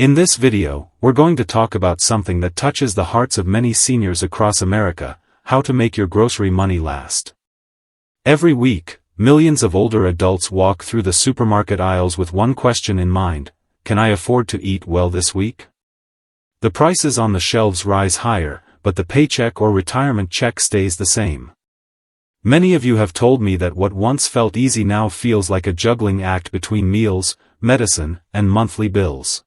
In this video, we're going to talk about something that touches the hearts of many seniors across America: how to make your grocery money last. Every week, millions of older adults walk through the supermarket aisles with one question in mind: can I afford to eat well this week? The prices on the shelves rise higher, but the paycheck or retirement check stays the same. Many of you have told me that what once felt easy now feels like a juggling act between meals, medicine, and monthly bills.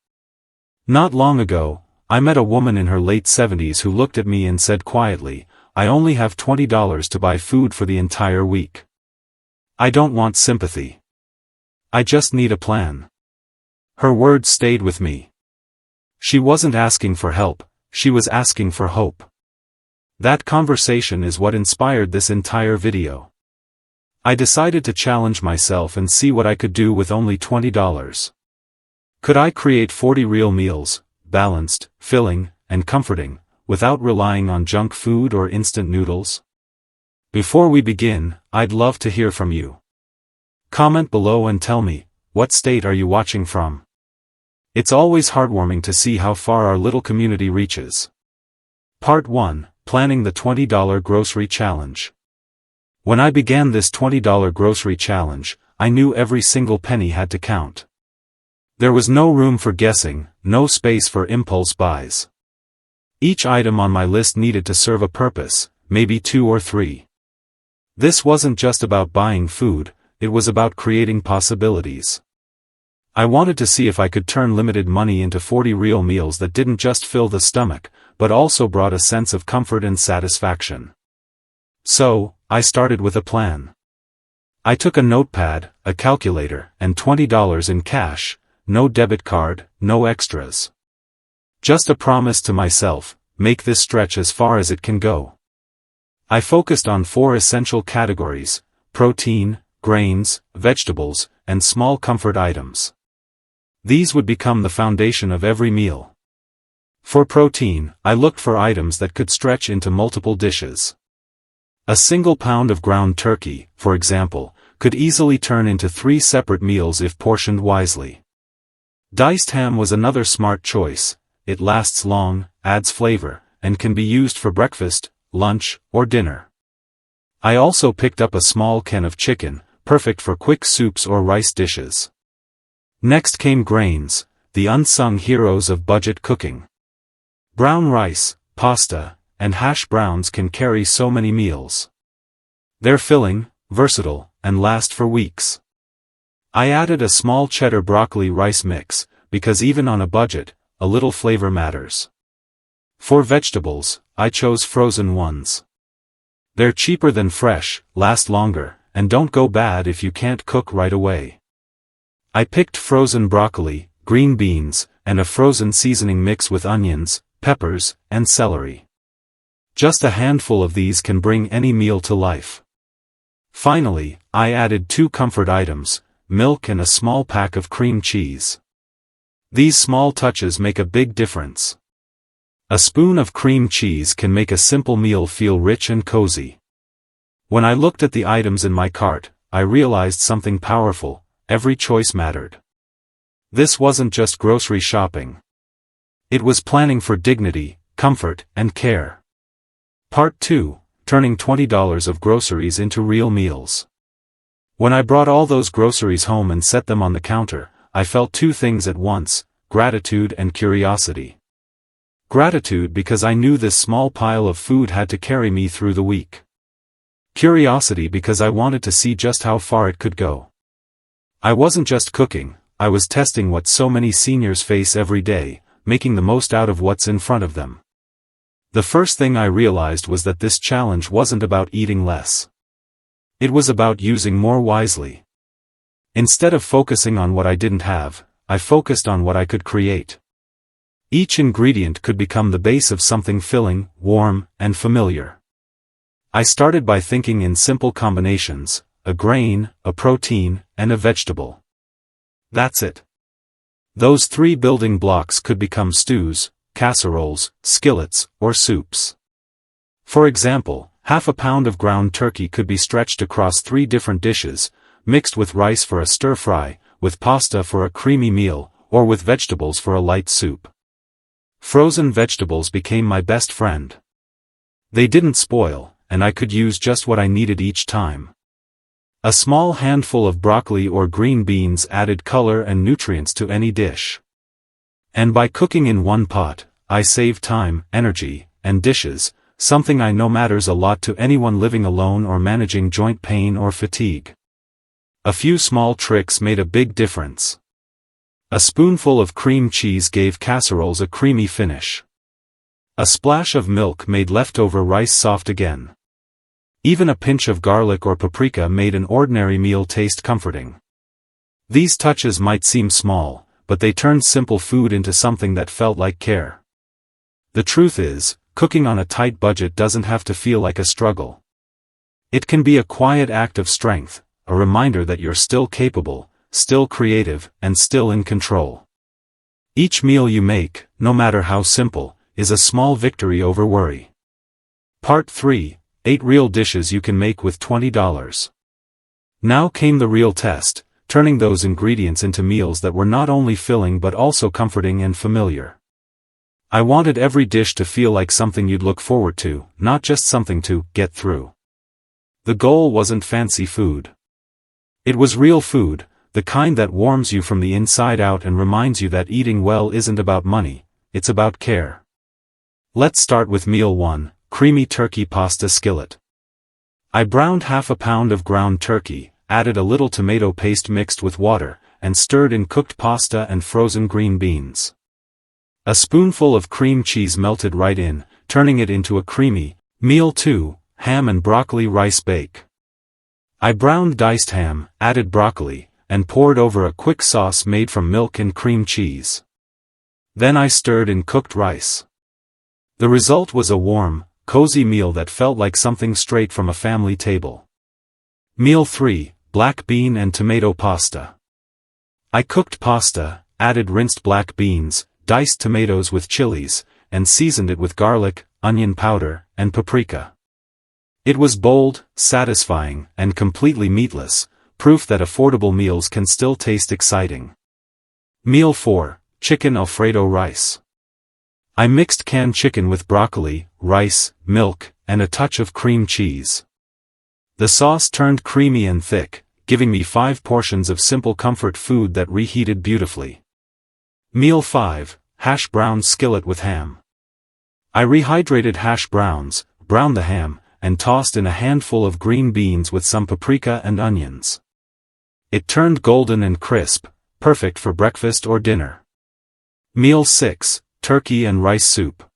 Not long ago, I met a woman in her late 70s who looked at me and said quietly, "I only have $20 to buy food for the entire week. I don't want sympathy. I just need a plan." Her words stayed with me. She wasn't asking for help, she was asking for hope. That conversation is what inspired this entire video. I decided to challenge myself and see what I could do with only $20. Could I create 40 real meals, balanced, filling, and comforting, without relying on junk food or instant noodles? Before we begin, I'd love to hear from you. Comment below and tell me, what state are you watching from? It's always heartwarming to see how far our little community reaches. Part 1: Planning the $20 Grocery Challenge. When I began this $20 grocery challenge, I knew every single penny had to count. There was no room for guessing, no space for impulse buys. Each item on my list needed to serve a purpose, maybe 2 or 3. This wasn't just about buying food, it was about creating possibilities. I wanted to see if I could turn limited money into 40 real meals that didn't just fill the stomach, but also brought a sense of comfort and satisfaction. So, I started with a plan. I took a notepad, a calculator, and $20 in cash. No debit card, no extras. Just a promise to myself: make this stretch as far as it can go. I focused on 4 essential categories: protein, grains, vegetables, and small comfort items. These would become the foundation of every meal. For protein, I looked for items that could stretch into multiple dishes. A single pound of ground turkey, for example, could easily turn into 3 separate meals if portioned wisely. Diced ham was another smart choice. It lasts long, adds flavor, and can be used for breakfast, lunch, or dinner. I also picked up a small can of chicken, perfect for quick soups or rice dishes. Next came grains, the unsung heroes of budget cooking. Brown rice, pasta, and hash browns can carry so many meals. They're filling, versatile, and last for weeks. I added a small cheddar broccoli rice mix, because even on a budget, a little flavor matters. For vegetables, I chose frozen ones. They're cheaper than fresh, last longer, and don't go bad if you can't cook right away. I picked frozen broccoli, green beans, and a frozen seasoning mix with onions, peppers, and celery. Just a handful of these can bring any meal to life. Finally, I added 2 comfort items: milk and a small pack of cream cheese. These small touches make a big difference. A spoon of cream cheese can make a simple meal feel rich and cozy. When I looked at the items in my cart, I realized something powerful: every choice mattered. This wasn't just grocery shopping. It was planning for dignity, comfort, and care. Part 2: Turning $20 of groceries into real meals. When I brought all those groceries home and set them on the counter, I felt 2 things at once: gratitude and curiosity. Gratitude because I knew this small pile of food had to carry me through the week. Curiosity because I wanted to see just how far it could go. I wasn't just cooking, I was testing what so many seniors face every day, making the most out of what's in front of them. The first thing I realized was that this challenge wasn't about eating less. It was about using more wisely. Instead of focusing on what I didn't have, I focused on what I could create. Each ingredient could become the base of something filling, warm, and familiar. I started by thinking in simple combinations: a grain, a protein, and a vegetable. That's it. Those 3 building blocks could become stews, casseroles, skillets, or soups. For example, half a pound of ground turkey could be stretched across 3 different dishes, mixed with rice for a stir-fry, with pasta for a creamy meal, or with vegetables for a light soup. Frozen vegetables became my best friend. They didn't spoil, and I could use just what I needed each time. A small handful of broccoli or green beans added color and nutrients to any dish. And by cooking in one pot, I save time, energy, and dishes, something I know matters a lot to anyone living alone or managing joint pain or fatigue. A few small tricks made a big difference. A spoonful of cream cheese gave casseroles a creamy finish. A splash of milk made leftover rice soft again. Even a pinch of garlic or paprika made an ordinary meal taste comforting. These touches might seem small, but they turned simple food into something that felt like care. The truth is, cooking on a tight budget doesn't have to feel like a struggle. It can be a quiet act of strength, a reminder that you're still capable, still creative, and still in control. Each meal you make, no matter how simple, is a small victory over worry. Part 3: 8 Real Dishes You Can Make with $20. Now came the real test, turning those ingredients into meals that were not only filling but also comforting and familiar. I wanted every dish to feel like something you'd look forward to, not just something to get through. The goal wasn't fancy food. It was real food, the kind that warms you from the inside out and reminds you that eating well isn't about money, it's about care. Let's start with Meal 1, Creamy Turkey Pasta Skillet. I browned half a pound of ground turkey, added a little tomato paste mixed with water, and stirred in cooked pasta and frozen green beans. A spoonful of cream cheese melted right in, turning it into a creamy. Meal 2, Ham and Broccoli Rice Bake. I browned diced ham, added broccoli, and poured over a quick sauce made from milk and cream cheese. Then I stirred in cooked rice. The result was a warm, cozy meal that felt like something straight from a family table. Meal 3, Black Bean and Tomato Pasta. I cooked pasta, added rinsed black beans, diced tomatoes with chilies, and seasoned it with garlic, onion powder, and paprika. It was bold, satisfying, and completely meatless, proof that affordable meals can still taste exciting. Meal 4, Chicken Alfredo Rice. I mixed canned chicken with broccoli, rice, milk, and a touch of cream cheese. The sauce turned creamy and thick, giving me 5 portions of simple comfort food that reheated beautifully. Meal 5, Hash Brown Skillet with Ham. I rehydrated hash browns, browned the ham, and tossed in a handful of green beans with some paprika and onions. It turned golden and crisp, perfect for breakfast or dinner. Meal 6, Turkey and Rice Soup.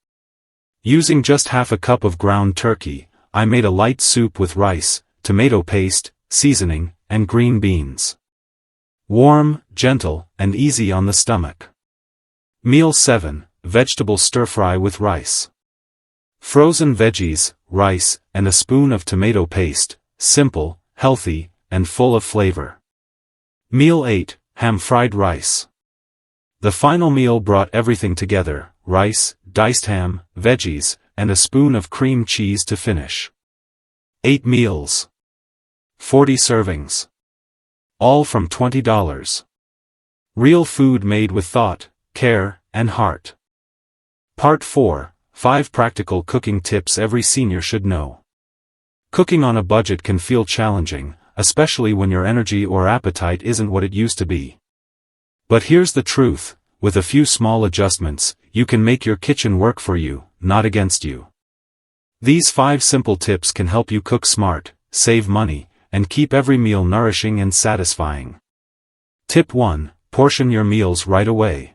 Using just half a cup of ground turkey, I made a light soup with rice, tomato paste, seasoning, and green beans. Warm, gentle, and easy on the stomach. Meal 7, Vegetable Stir-Fry with Rice. Frozen veggies, rice, and a spoon of tomato paste, simple, healthy, and full of flavor. Meal 8, Ham Fried Rice. The final meal brought everything together: rice, diced ham, veggies, and a spoon of cream cheese to finish. 8 meals. 40 servings. All from $20. Real food made with thought, care, and heart. Part 4, 5 Practical Cooking Tips Every Senior Should Know. Cooking on a budget can feel challenging, especially when your energy or appetite isn't what it used to be. But here's the truth, with a few small adjustments, you can make your kitchen work for you, not against you. These 5 simple tips can help you cook smart, save money, and keep every meal nourishing and satisfying. Tip 1, portion your meals right away.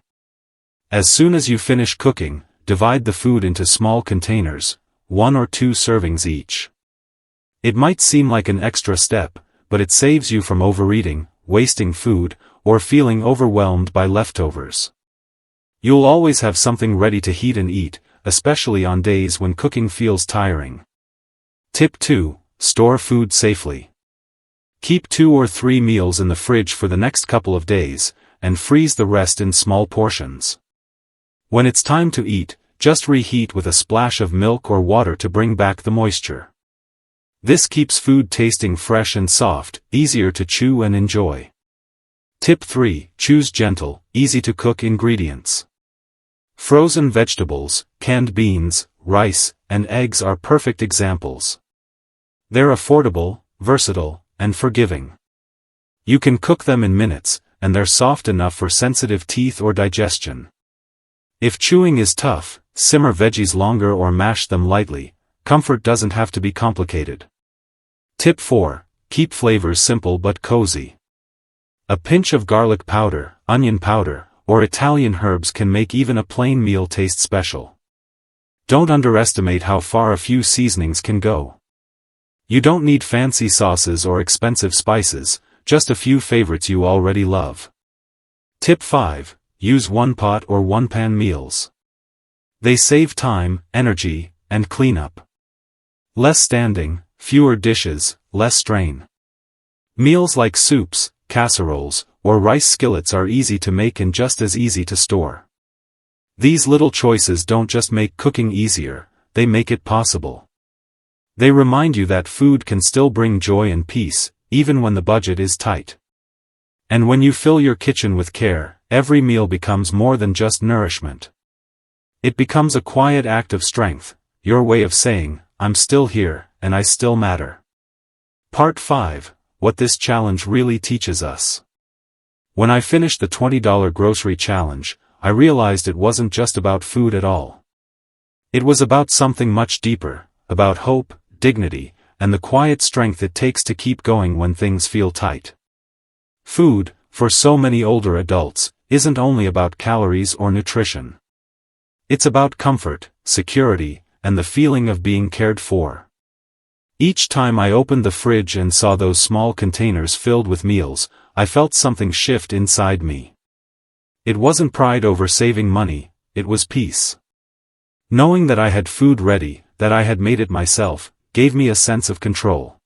As soon as you finish cooking, divide the food into small containers, 1 or 2 servings each. It might seem like an extra step, but it saves you from overeating, wasting food, or feeling overwhelmed by leftovers. You'll always have something ready to heat and eat, especially on days when cooking feels tiring. Tip 2, store food safely. Keep 2 or 3 meals in the fridge for the next couple of days, and freeze the rest in small portions. When it's time to eat, just reheat with a splash of milk or water to bring back the moisture. This keeps food tasting fresh and soft, easier to chew and enjoy. Tip 3, choose gentle, easy-to-cook ingredients. Frozen vegetables, canned beans, rice, and eggs are perfect examples. They're affordable, versatile, and forgiving. You can cook them in minutes, and they're soft enough for sensitive teeth or digestion. If chewing is tough, simmer veggies longer or mash them lightly. Comfort doesn't have to be complicated. Tip 4. Keep flavors simple but cozy. A pinch of garlic powder, onion powder, or Italian herbs can make even a plain meal taste special. Don't underestimate how far a few seasonings can go. You don't need fancy sauces or expensive spices, just a few favorites you already love. Tip 5. Use one-pot or one-pan meals. They save time, energy, and cleanup. Less standing, fewer dishes, less strain. Meals like soups, casseroles, or rice skillets are easy to make and just as easy to store. These little choices don't just make cooking easier, they make it possible. They remind you that food can still bring joy and peace, even when the budget is tight. And when you fill your kitchen with care, every meal becomes more than just nourishment. It becomes a quiet act of strength, your way of saying, I'm still here, and I still matter. Part 5. What this challenge really teaches us. When I finished the $20 grocery challenge, I realized it wasn't just about food at all. It was about something much deeper, about hope, dignity, and the quiet strength it takes to keep going when things feel tight. Food, for so many older adults, isn't only about calories or nutrition. It's about comfort, security, and the feeling of being cared for. Each time I opened the fridge and saw those small containers filled with meals, I felt something shift inside me. It wasn't pride over saving money, it was peace. Knowing that I had food ready, that I had made it myself, gave me a sense of control.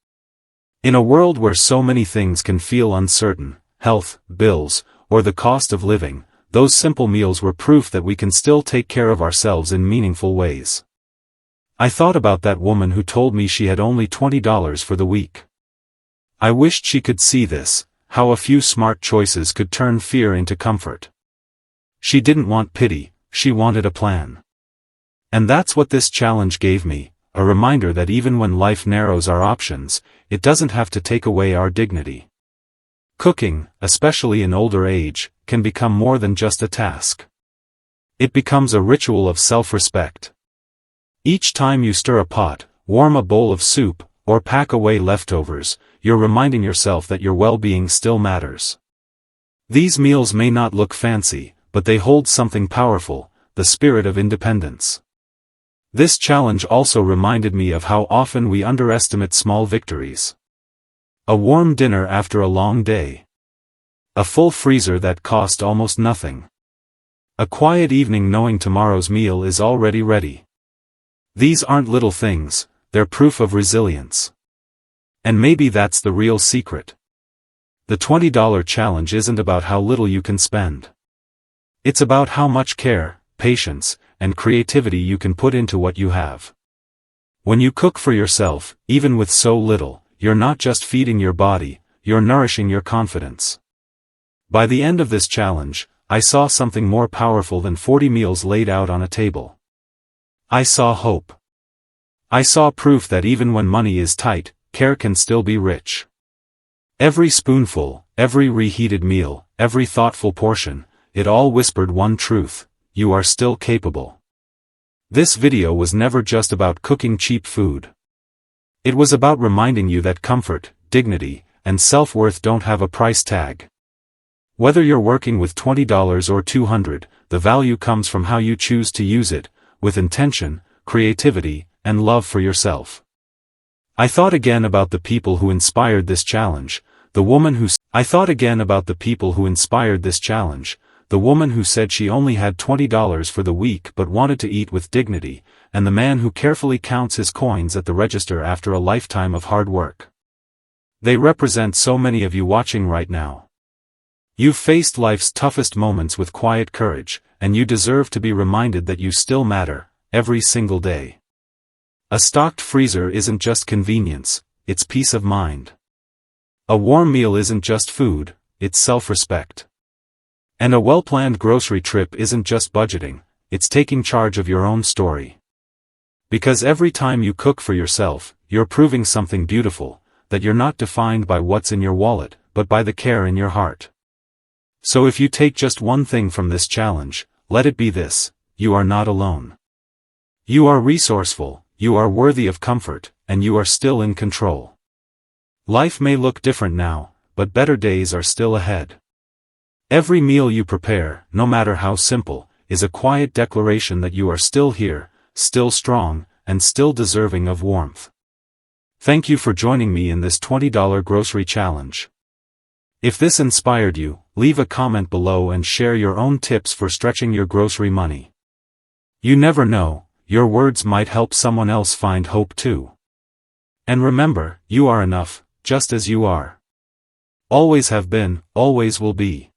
In a world where so many things can feel uncertain, health, bills, or the cost of living, those simple meals were proof that we can still take care of ourselves in meaningful ways. I thought about that woman who told me she had only $20 for the week. I wished she could see this, how a few smart choices could turn fear into comfort. She didn't want pity, she wanted a plan. And that's what this challenge gave me, a reminder that even when life narrows our options, it doesn't have to take away our dignity. Cooking, especially in older age, can become more than just a task. It becomes a ritual of self-respect. Each time you stir a pot, warm a bowl of soup, or pack away leftovers, you're reminding yourself that your well-being still matters. These meals may not look fancy, but they hold something powerful, the spirit of independence. This challenge also reminded me of how often we underestimate small victories. A warm dinner after a long day. A full freezer that cost almost nothing. A quiet evening knowing tomorrow's meal is already ready. These aren't little things, they're proof of resilience. And maybe that's the real secret. The $20 challenge isn't about how little you can spend. It's about how much care, patience, and creativity you can put into what you have. When you cook for yourself, even with so little, you're not just feeding your body, you're nourishing your confidence. By the end of this challenge, I saw something more powerful than 40 meals laid out on a table. I saw hope. I saw proof that even when money is tight, care can still be rich. Every spoonful, every reheated meal, every thoughtful portion, it all whispered one truth: you are still capable. This video was never just about cooking cheap food. It was about reminding you that comfort, dignity, and self-worth don't have a price tag. Whether you're working with $20 or $200, the value comes from how you choose to use it, with intention, creativity, and love for yourself. I thought again about the people who inspired this challenge, the woman who said she only had $20 for the week but wanted to eat with dignity, and the man who carefully counts his coins at the register after a lifetime of hard work. They represent so many of you watching right now. You've faced life's toughest moments with quiet courage, and you deserve to be reminded that you still matter, every single day. A stocked freezer isn't just convenience, it's peace of mind. A warm meal isn't just food, it's self-respect. And a well-planned grocery trip isn't just budgeting, it's taking charge of your own story. Because every time you cook for yourself, you're proving something beautiful, that you're not defined by what's in your wallet, but by the care in your heart. So if you take just one thing from this challenge, let it be this: you are not alone. You are resourceful, you are worthy of comfort, and you are still in control. Life may look different now, but better days are still ahead. Every meal you prepare, no matter how simple, is a quiet declaration that you are still here, still strong, and still deserving of warmth. Thank you for joining me in this $20 grocery challenge. If this inspired you, leave a comment below and share your own tips for stretching your grocery money. You never know, your words might help someone else find hope too. And remember, you are enough, just as you are. Always have been, always will be.